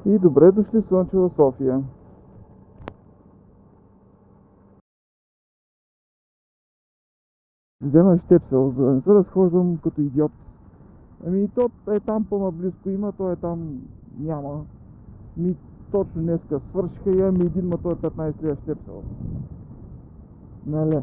И добре дошли в Слънчева София. Взема щепсел, за да не се разхождам като идиот. Ами то е там по-наблизко има, то е там няма. Точно днеска свършиха и имаме един, ма той е 15 лева щепсел. Нали?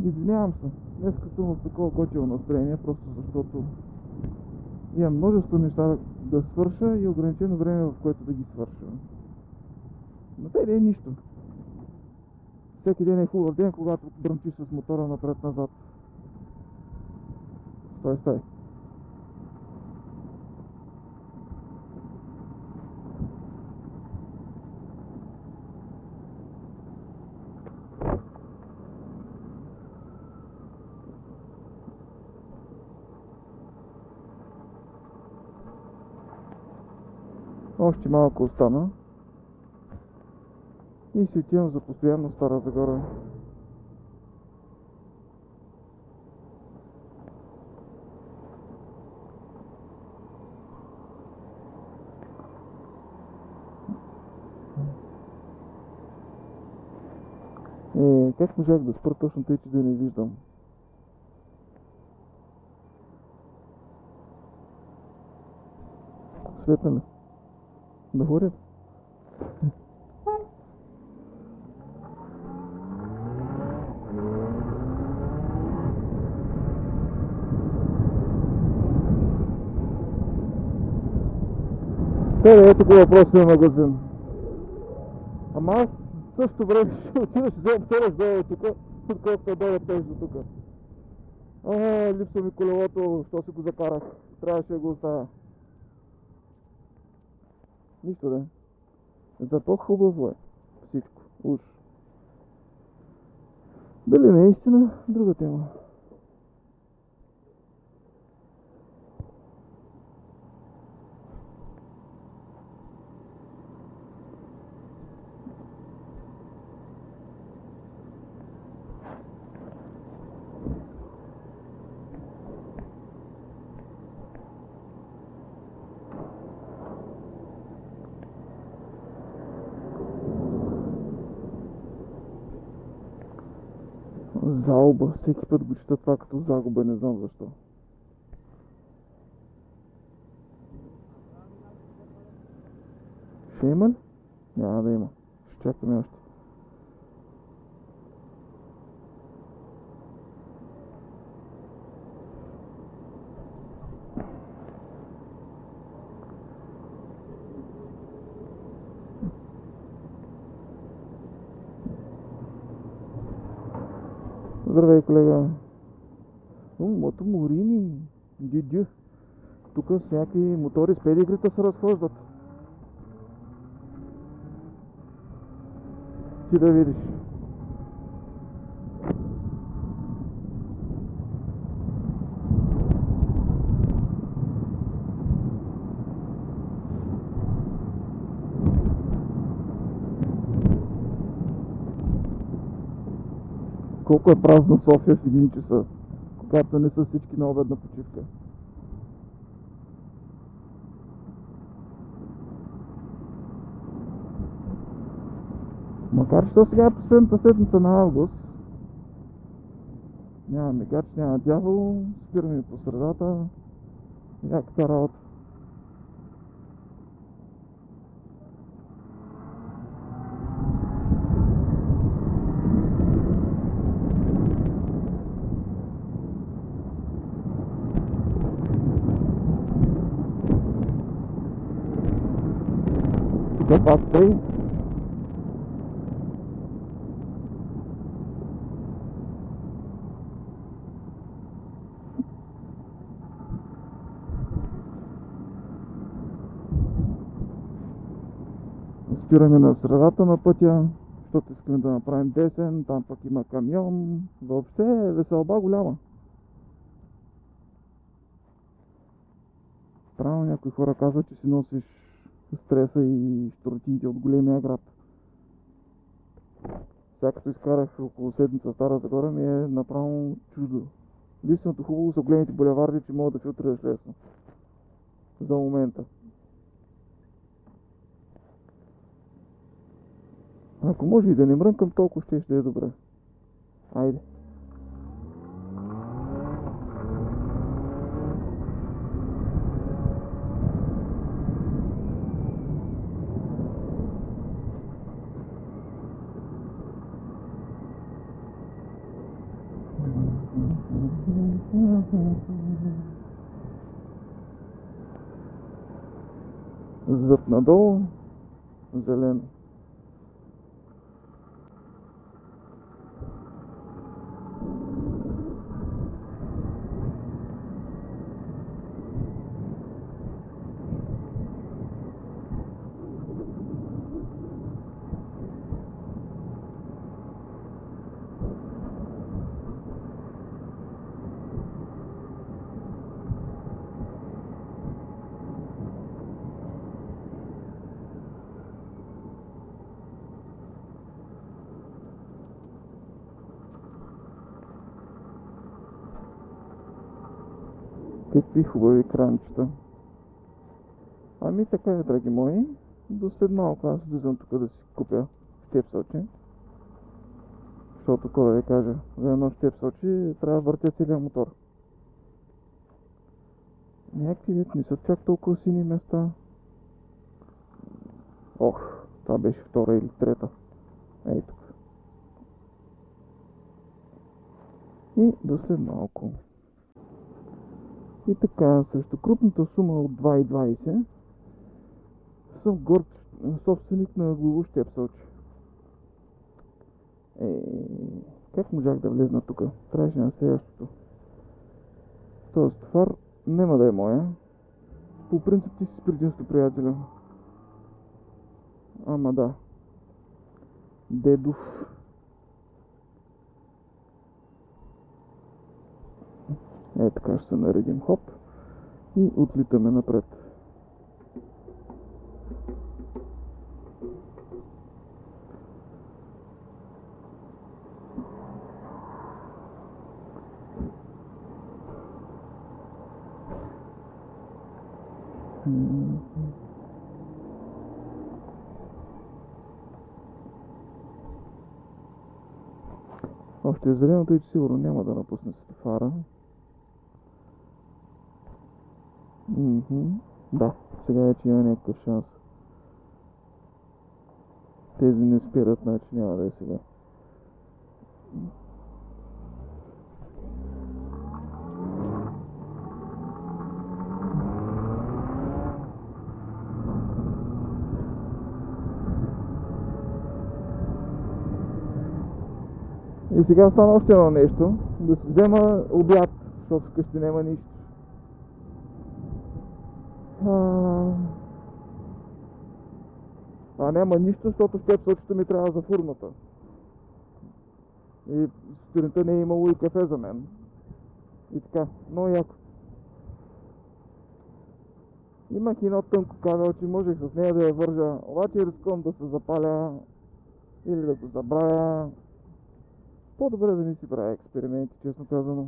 Извинявам се. Днеска съм в такова готино настроение, просто защото имам множество неща да свърша и ограничено време, в което да ги свърша. Но нищо. Всеки ден е хубав ден, когато бръмчиш с мотора напред-назад. Стой. Още малко остана. И си отивам за постоянно Стара Загора. Как можах да спра точно тъй, че да не виждам? Светна ли? Да горят? Ето го въпросния магазин. Ама аз също време ще отида, ще взема втора сдела тук, отколкото да дойда теж до тук. Липсва ми колелото, що си го закарах. Трябваше да го оставя. Нищо да. Зато хубаво е всичко. Уж. Дали наистина, друга тема. Залба. Всеки път го чета това като загуба, не знам защо. Ще има ли? Няма да има. Ще чакаме още. Здравей, колега. Мото Морини. Дюдю. Тук с някакви мотори с педигрита се разхождат. Ти да видиш. Колко е празна София в 1 часа, когато не са всички на обедна почивка. Макар че сега е последната седмица на август. Няма мегач, няма дявол, спираме по средата. Някаква работа. Тук пак тъй. Спираме на средата на пътя, защото искаме да направим десен, там пък има камион. Въобще е веселба голяма. Правилно някои хора казват, че си носиш стреса и щуротиите от големия град. Сега като изкарах около седмица в Стара Загора ми е направо чудо. Единственото хубаво са големите булеварди, че могат да филтрираш лесно. За момента. Ако може и да не мрънкам, толкова ще е добре. Айде. Зад надолу, зелено. Какви хубави кранчета. Ами така е, драги мои. До след малко аз влизам тук да си купя щепсълче. Защото, какво да ви кажа, за едно щепсълче трябва да въртя целият мотор. Някакви дет не са чак толкова сини места. Ох, това беше втора или трета. Ей тук. И до след малко. И така, срещу крупната сума от 2,20 съм горд собственик на главо щепсълче. Как можах да влезна тук? Трябваше на следващото. Тоест, фар няма да е моя. По принцип ти си предимство, приятеля. Ама да. Дедов. Така ще се наредим. Хоп. И отлитаме напред. Още е зеленото и че сигурно няма да напусне светофара. Да, сега е, че има някакъв шанс. Тези не спират, значи няма да е сега. И сега стана още едно нещо. Да си взема обяд, защото вкъщи няма нищо. Няма нищо, защото щепсълчето ми трябва за фурната. И сутринта не е имало и кафе за мен. И така, много яко. Имах едно тънко кабелче, можех с нея да я вържа, обаче рискувам да се запаля или да го забравя. По-добре да не си правя експерименти, честно казано.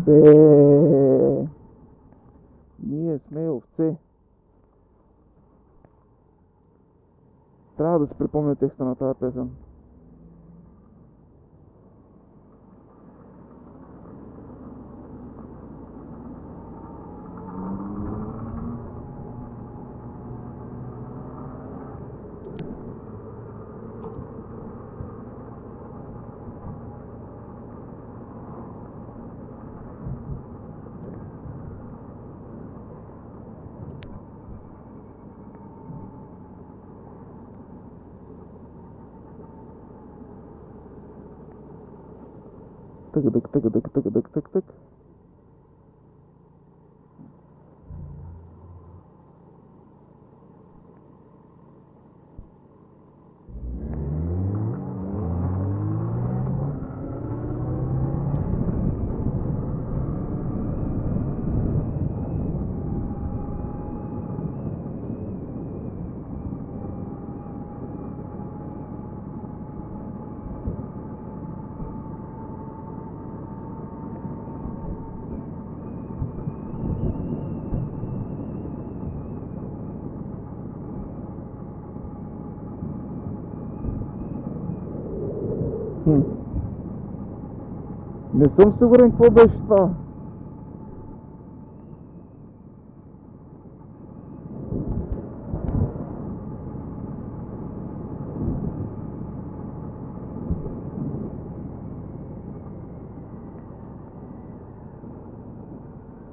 Бе, ние сме овце. Трябва да си припомня текста на тази песен. Тък, тък, тък, тък, тък, тък, тък. Не съм сигурен какво беше това.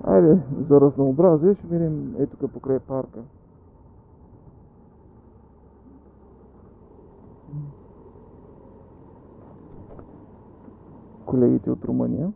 Айде, за разнообразие ще минем ето тук покрай парка. Колегите от Румъния.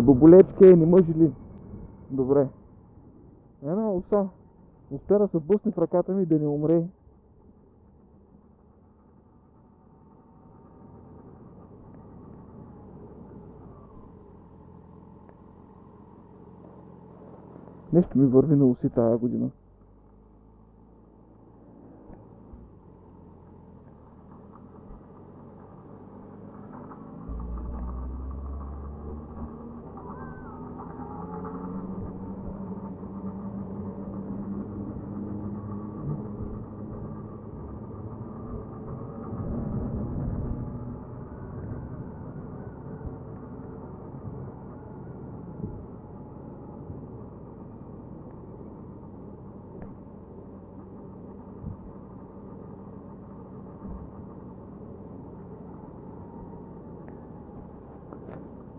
Боболечке, не може ли? Добре. Една оса. Успя да се вбусне в ръката ми и да не умре. Нещо ми върви на уси тая година.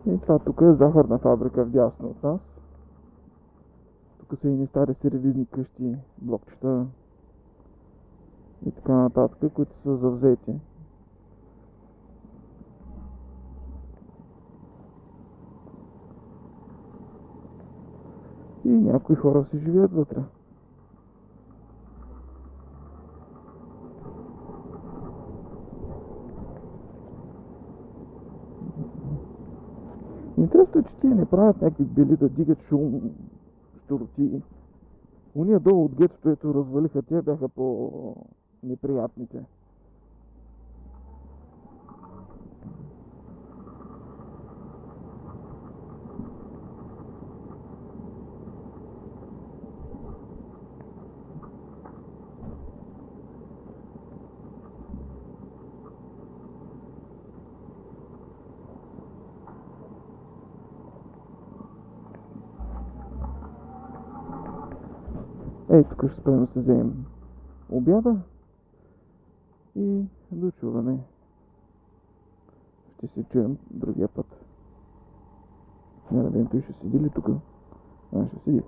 И това тук е захарна фабрика вдясно от нас. Тук са и стари сервизни къщи, блокчета и така нататък, които са завзети. И някои хора си живеят вътре. Интересно е, че тия не правят някакви бели да дигат шум, щуроти. Уния долу от гетото, ето развалиха, тия бяха по-неприятните. Ей, тук ще спрем да се вземем обяда и до чуване. Ще се чуем другия път. Не знам, той ще седи ли тук? Ще седи.